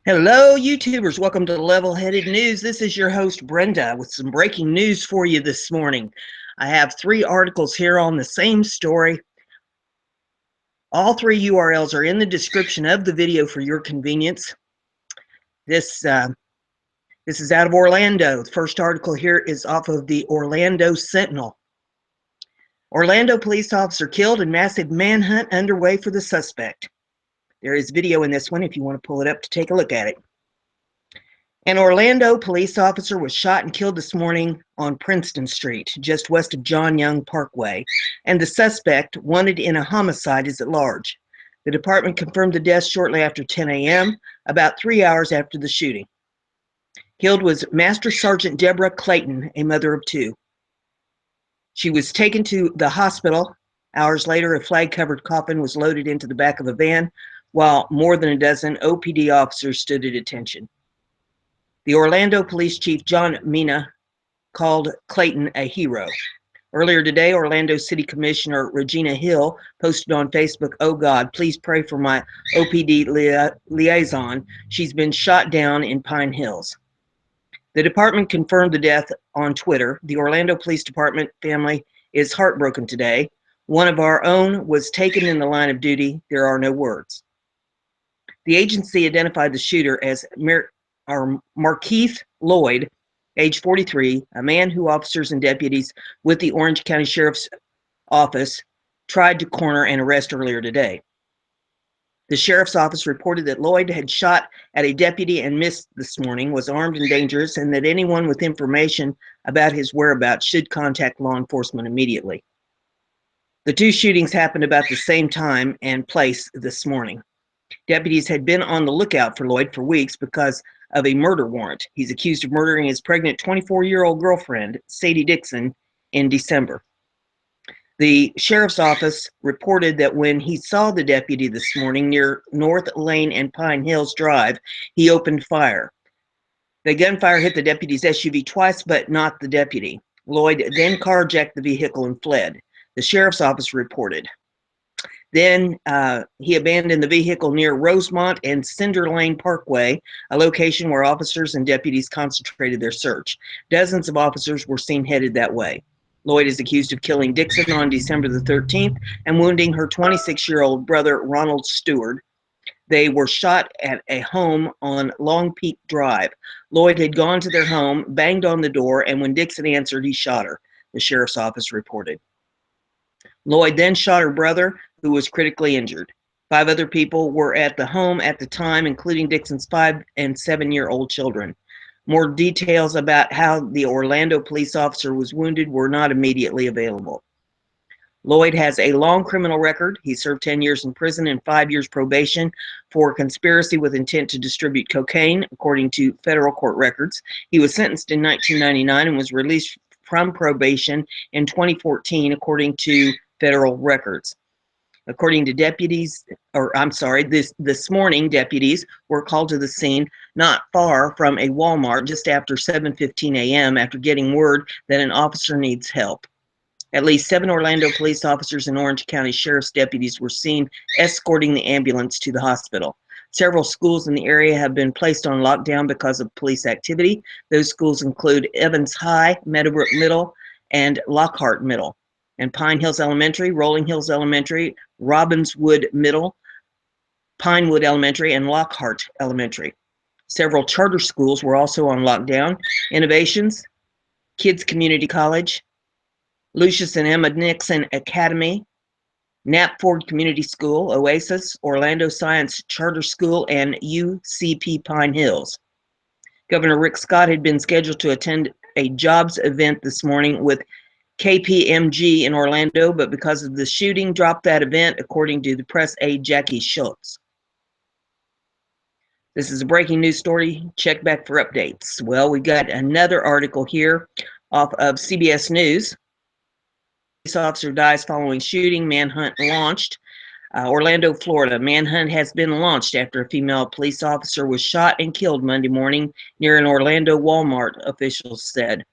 Hello, YouTubers. Welcome to Level-Headed News. This is your host, Brenda, with some breaking news for you this morning. I have 3 articles here on the same story. All 3 URLs are in the description of the video for your convenience. This is out of Orlando. The first article here is off of the Orlando Sentinel. Orlando police officer killed and massive manhunt underway for the suspect. There is video in this one if you want to pull it up to take a look at it. An Orlando police officer was shot and killed this morning on Princeton Street, just west of John Young Parkway, and the suspect, wanted in a homicide, is at large. The department confirmed the death shortly after 10 a.m., about 3 hours after the shooting. Killed was Master Sergeant Deborah Clayton, a mother of 2. She was taken to the hospital. Hours later, a flag-covered coffin was loaded into the back of a van, while more than a dozen OPD officers stood at attention. The Orlando Police Chief John Mina called Clayton a hero. Earlier today, Orlando City Commissioner Regina Hill posted on Facebook, "Oh God, please pray for my OPD liaison. She's been shot down in Pine Hills." The department confirmed the death on Twitter. The Orlando Police Department family is heartbroken today. One of our own was taken in the line of duty. There are no words. The agency identified the shooter as Markeith Lloyd, age 43, a man who officers and deputies with the Orange County Sheriff's Office tried to corner and arrest earlier today. The Sheriff's Office reported that Lloyd had shot at a deputy and missed this morning, was armed and dangerous, and that anyone with information about his whereabouts should contact law enforcement immediately. The 2 shootings happened about the same time and place this morning. Deputies had been on the lookout for Lloyd for weeks because of a murder warrant. He's accused of murdering his pregnant 24-year-old girlfriend, Sadie Dixon, in December. The sheriff's office reported that when he saw the deputy this morning near North Lane and Pine Hills Drive, he opened fire. The gunfire hit the deputy's SUV twice, but not the deputy. Lloyd then carjacked the vehicle and fled, the sheriff's office reported. Then he abandoned the vehicle near Rosemont and Cinder Lane Parkway, a location where officers and deputies concentrated their search. Dozens of officers were seen headed that way. Lloyd is accused of killing Dixon on December the 13th and wounding her 26-year-old brother, Ronald Stewart. They were shot at a home on Long Peak Drive. Lloyd had gone to their home, banged on the door, and when Dixon answered, he shot her, the sheriff's office reported. Lloyd then shot her brother, who was critically injured. 5 other people were at the home at the time, including Dixon's 5- and 7-year-old children. More details about how the Orlando police officer was wounded were not immediately available. Lloyd has a long criminal record. He served 10 years in prison and 5 years probation for conspiracy with intent to distribute cocaine, according to federal court records. He was sentenced in 1999 and was released from probation in 2014, according to federal records. According to deputies, this morning, deputies were called to the scene not far from a Walmart just after 7:15 a.m. after getting word that an officer needs help. At least 7 Orlando police officers and Orange County Sheriff's deputies were seen escorting the ambulance to the hospital. Several schools in the area have been placed on lockdown because of police activity. Those schools include Evans High, Meadowbrook Middle, and Lockhart Middle, and Pine Hills Elementary, Rolling Hills Elementary, Robbinswood Middle, Pinewood Elementary, and Lockhart Elementary. Several charter schools were also on lockdown. Innovations, Kids Community College, Lucius and Emma Nixon Academy, Knapford Community School, Oasis, Orlando Science Charter School, and UCP Pine Hills. Governor Rick Scott had been scheduled to attend a jobs event this morning with KPMG in Orlando, but because of the shooting, dropped that event, according to the press aide Jackie Schultz. This is a breaking news story. Check back for updates. Well, we've got another article here off of CBS News. Police officer dies following shooting, manhunt launched. Orlando, Florida. Manhunt has been launched after a female police officer was shot and killed Monday morning near an Orlando Walmart, officials said.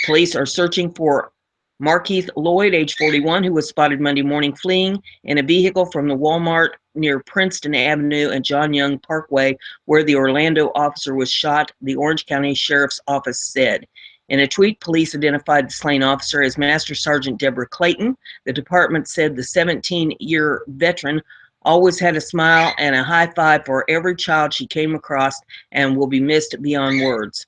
Police are searching for Markeith Lloyd, age 41, who was spotted Monday morning fleeing in a vehicle from the Walmart near Princeton Avenue and John Young Parkway, where the Orlando officer was shot, the Orange County Sheriff's Office said. In a tweet, police identified the slain officer as Master Sergeant Deborah Clayton. The department said the 17-year veteran always had a smile and a high five for every child she came across and will be missed beyond words.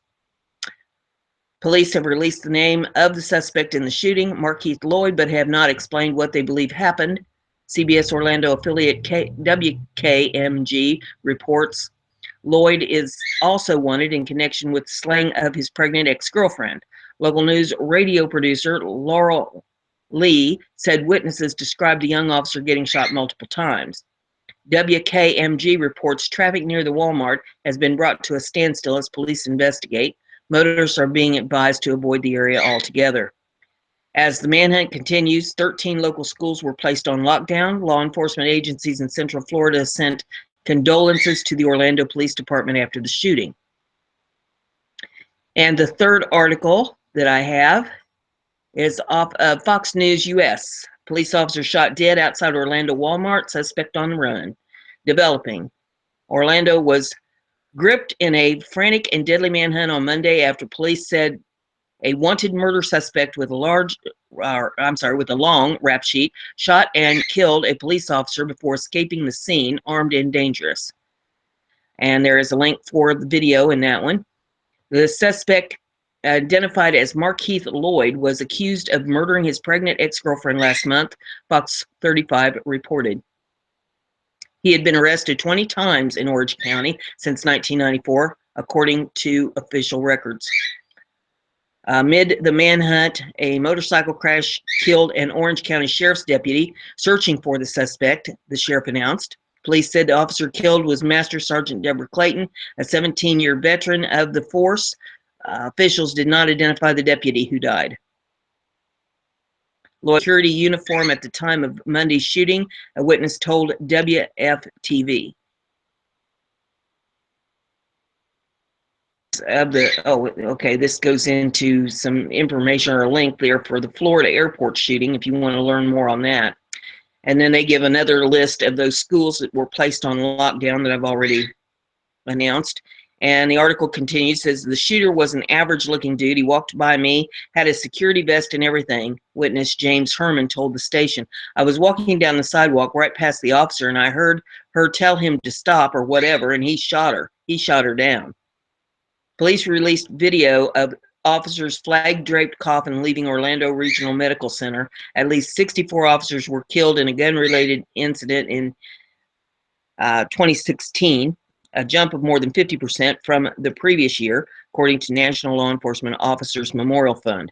Police have released the name of the suspect in the shooting, Markeith Lloyd, but have not explained what they believe happened. CBS Orlando affiliate WKMG reports Lloyd is also wanted in connection with the slaying of his pregnant ex-girlfriend. Local news radio producer Laurel Lee said witnesses described the young officer getting shot multiple times. WKMG reports traffic near the Walmart has been brought to a standstill as police investigate. Motorists are being advised to avoid the area altogether. As the manhunt continues, 13 local schools were placed on lockdown. Law enforcement agencies in Central Florida sent condolences to the Orlando Police Department after the shooting. And the third article that I have is off of Fox News US. Police officer shot dead outside Orlando Walmart, suspect on the run. Developing. Orlando was gripped in a frantic and deadly manhunt on Monday after police said a wanted murder suspect with a long rap sheet shot and killed a police officer before escaping the scene, armed and dangerous. And there is a link for the video in that one. The suspect, identified as Markeith Lloyd, was accused of murdering his pregnant ex-girlfriend last month, Fox 35 reported. He had been arrested 20 times in Orange County since 1994, according to official records. Amid the manhunt, a motorcycle crash killed an Orange County Sheriff's deputy searching for the suspect, the sheriff announced. Police said the officer killed was Master Sergeant Deborah Clayton, a 17-year veteran of the force. Officials did not identify the deputy who died. Lloyd's security uniform at the time of Monday's shooting, a witness told WFTV. This goes into some information or a link there for the Florida airport shooting if you want to learn more on that. And then they give another list of those schools that were placed on lockdown that I've already announced. And the article continues, says the shooter was an average looking dude. He walked by me, had a security vest and everything. Witness James Herman told the station. I was walking down the sidewalk right past the officer and I heard her tell him to stop or whatever, and he shot her. He shot her down. Police released video of officers' flag-draped coffin leaving Orlando Regional Medical Center. At least 64 officers were killed in a gun-related incident in 2016, a jump of more than 50% from the previous year, according to National Law Enforcement Officers Memorial Fund.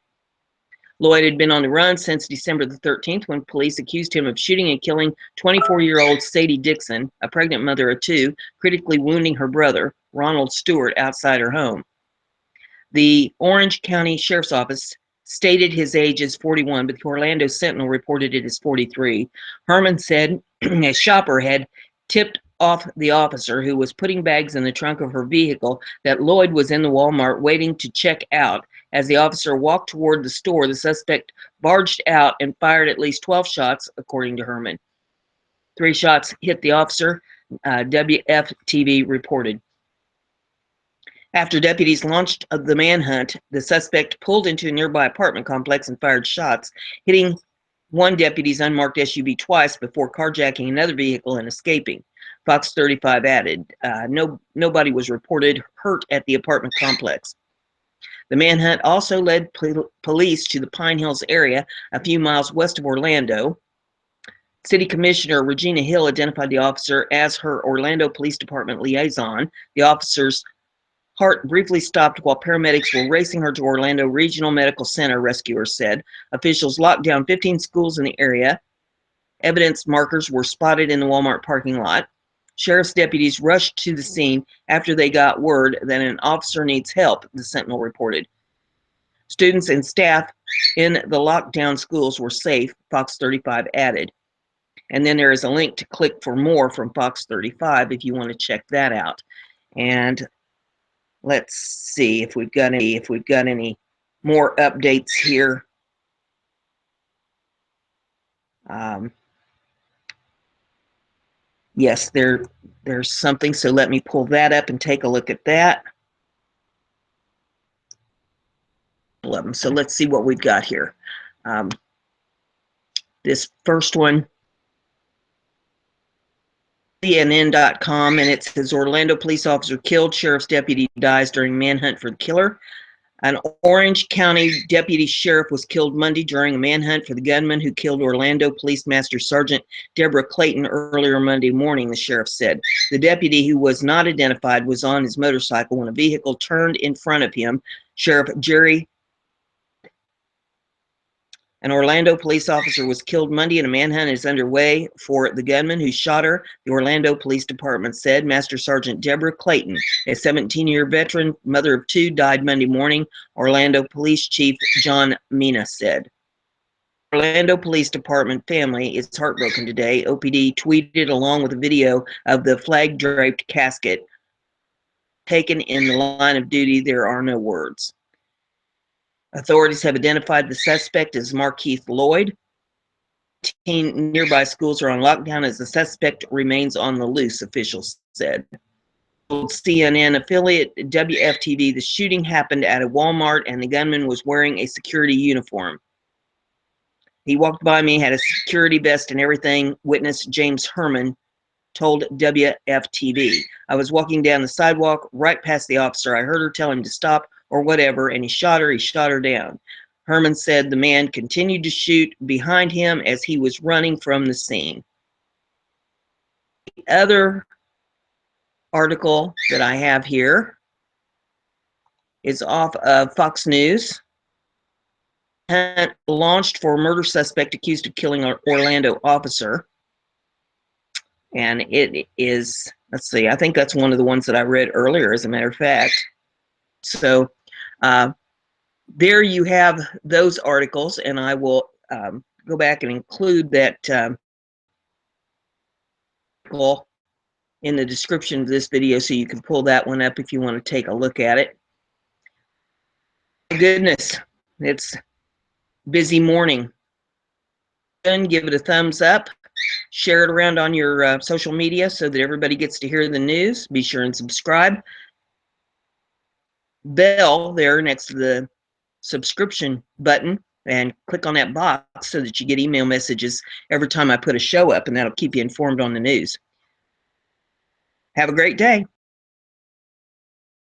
Lloyd had been on the run since December the 13th when police accused him of shooting and killing 24-year-old Sadie Dixon, a pregnant mother of two, critically wounding her brother, Ronald Stewart, outside her home. The Orange County Sheriff's Office stated his age is 41, but the Orlando Sentinel reported it as 43. Herman said a shopper had tipped off the officer, who was putting bags in the trunk of her vehicle, that Lloyd was in the Walmart waiting to check out. As the officer walked toward the store, the suspect barged out and fired at least 12 shots, according to Herman. 3 shots hit the officer, WFTV reported. After deputies launched the manhunt, the suspect pulled into a nearby apartment complex and fired shots, hitting one deputy's unmarked SUV twice before carjacking another vehicle and escaping. Fox 35 added, nobody was reported hurt at the apartment complex. The manhunt also led police to the Pine Hills area, a few miles west of Orlando. City Commissioner Regina Hill identified the officer as her Orlando Police Department liaison. The officer's heart briefly stopped while paramedics were racing her to Orlando Regional Medical Center, rescuers said. Officials locked down 15 schools in the area. Evidence markers were spotted in the Walmart parking lot. Sheriff's deputies rushed to the scene after they got word that an officer needs help, the Sentinel reported. Students and staff in the lockdown schools were safe, Fox 35 added. And then there is a link to click for more from Fox 35 if you want to check that out. And let's see if we've got any more updates here. Yes, there's something, so let me pull that up and take a look at that. So let's see what we've got here. This first one, CNN.com, and it says Orlando police officer killed, sheriff's deputy dies during manhunt for the killer. An Orange County deputy sheriff was killed Monday during a manhunt for the gunman who killed Orlando Police Master Sergeant Deborah Clayton earlier Monday morning, the sheriff said. The deputy, who was not identified, was on his motorcycle when a vehicle turned in front of him. Sheriff Jerry, an Orlando police officer, was killed Monday and a manhunt is underway for the gunman who shot her, the Orlando Police Department said. Master Sergeant Deborah Clayton, a 17-year veteran, mother of two, died Monday morning, Orlando Police Chief John Mina said. Orlando Police Department family is heartbroken today, OPD tweeted along with a video of the flag-draped casket. Taken in the line of duty, there are no words. Authorities have identified the suspect as Markeith Lloyd. 10 nearby schools are on lockdown as the suspect remains on the loose, officials said. CNN affiliate WFTV, the shooting happened at a Walmart and the gunman was wearing a security uniform. He walked by me, had a security vest and everything, witness James Herman told WFTV. I was walking down the sidewalk right past the officer. I heard her tell him to stop or whatever, and he shot her down. Herman said the man continued to shoot behind him as he was running from the scene. The other article that I have here is off of Fox News. Hunt launched for murder suspect accused of killing an Orlando officer. And it is, let's see, I think that's one of the ones that I read earlier, as a matter of fact. So there you have those articles, and I will go back and include that article in the description of this video so you can pull that one up if you want to take a look at it. My goodness, it's busy morning. Give it a thumbs up. Share it around on your social media so that everybody gets to hear the news. Be sure and subscribe. Bell there next to the subscription button and click on that box so that you get email messages every time I put a show up, and that'll keep you informed on the news. Have a great day.